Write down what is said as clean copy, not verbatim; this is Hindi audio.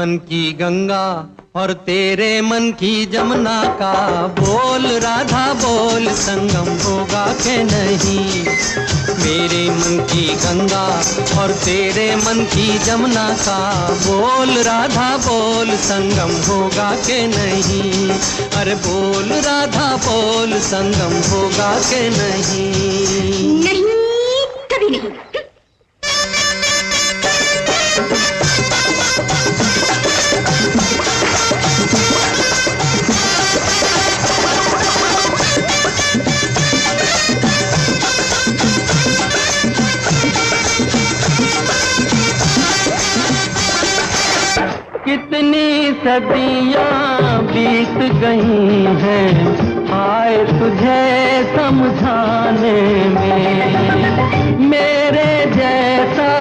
मन की गंगा और तेरे मन की जमुना का बोल राधा बोल, संगम होगा के नहीं। मेरे मन की गंगा और तेरे मन की जमुना का बोल राधा बोल, संगम होगा के नहीं। अरे बोल राधा बोल, संगम होगा के नहीं। नहीं, कभी नहीं। कितनी सदियां बीत गई हैं आए तुझे समझाने में। मेरे